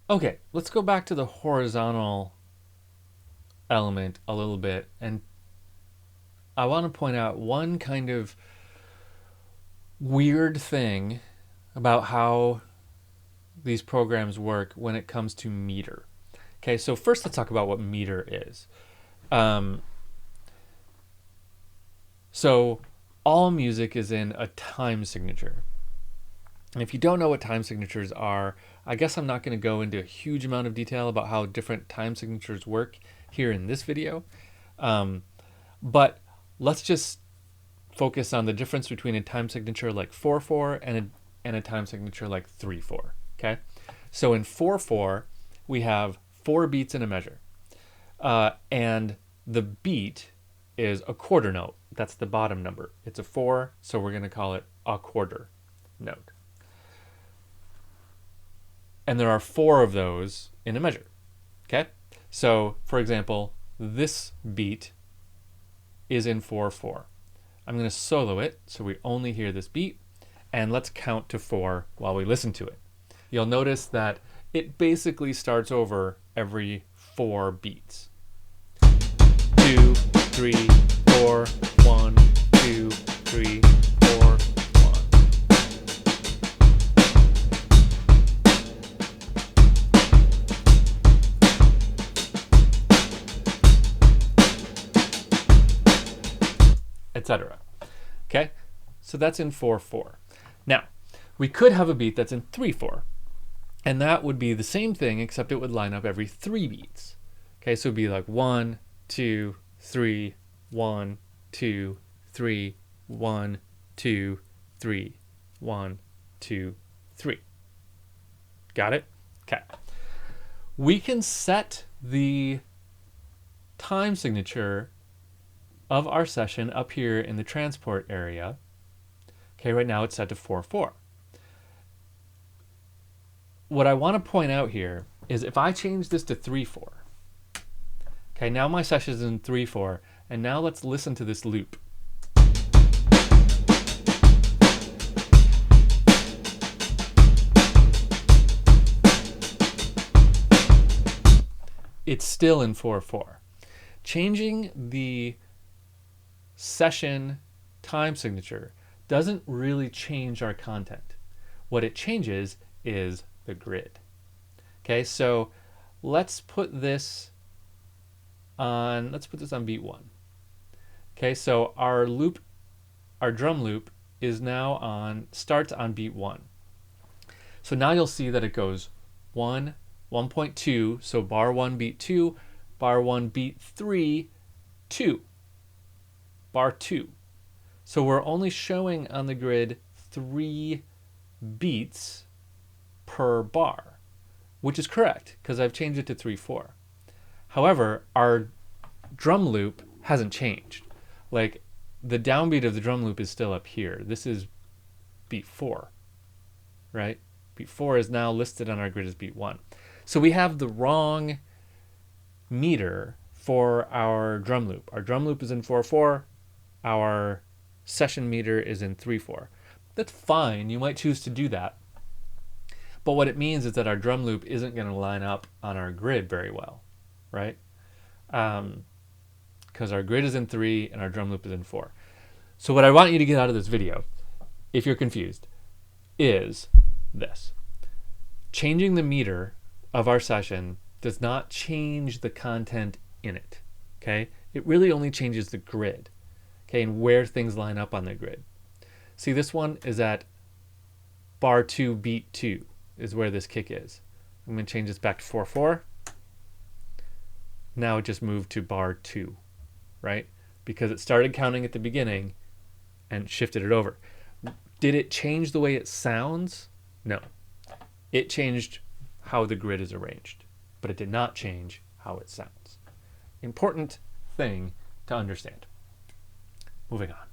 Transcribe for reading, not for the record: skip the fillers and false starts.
Okay, let's go back to the horizontal element a little bit, and I want to point out one kind of weird thing about how these programs work when it comes to meter. Okay, so first let's talk about what meter is. Um, so all music is in a time signature. And if you don't know what time signatures are, I guess I'm not going to go into a huge amount of detail about how different time signatures work here in this video. But let's just focus on the difference between a time signature like 4/4 and a time signature like 3/4. Okay, so in 4/4 we have 4 beats in a measure, and the beat is a quarter note. That's the bottom number. It's a 4, so we're going to call it a quarter note. And there are 4 of those in a measure. Okay, so for example, this beat is in 4/4. I'm going to solo it so we only hear this beat, and let's count to 4 while we listen to it. You'll notice that it basically starts over every 4 beats. 2, 3, 4, 1, 2, 3, 4, 1. Etc. Okay, so that's in 4/4. Now, we could have a beat that's in 3/4, and that would be the same thing except it would line up every 3 beats. Okay, so it'd be like 1, 2, 3, 1, 2, 3, 1, 2, 3, 1, 2, 3. Got it? Okay. We can set the time signature of our session up here in the transport area. Okay, right now it's set to 4/4. What I want to point out here is if I change this to 3/4, okay, now my session is in 3/4, and now let's listen to this loop. It's still in 4/4. Changing the session time signature doesn't really change our content. What it changes is the grid. Okay, so let's put this on beat 1. Okay, so our drum loop is now starts on beat 1. So now you'll see that it goes 1, 1.2, so bar 1 beat 2, bar 1 beat 3, 2, bar 2. So we're only showing on the grid 3 beats per bar, which is correct because I've changed it to 3/4. However, our drum loop hasn't changed. Like the downbeat of the drum loop is still up here. This is beat 4, right? Beat 4 is now listed on our grid as beat 1. So we have the wrong meter for our drum loop. Our drum loop is in 4/4. Our session meter is in 3/4. That's fine. You might choose to do that. But what it means is that our drum loop isn't going to line up on our grid very well, right? Because our grid is in 3 and our drum loop is in 4. So what I want you to get out of this video, if you're confused, is this. Changing the meter of our session does not change the content in it, okay? It really only changes the grid, okay, and where things line up on the grid. See, this one is at bar 2, beat 2 is where this kick is. I'm going to change this back to 4/4. Now it just moved to bar 2, right? Because it started counting at the beginning and shifted it over. Did it change the way it sounds? No. It changed how the grid is arranged, but it did not change how it sounds. Important thing to understand. Moving on.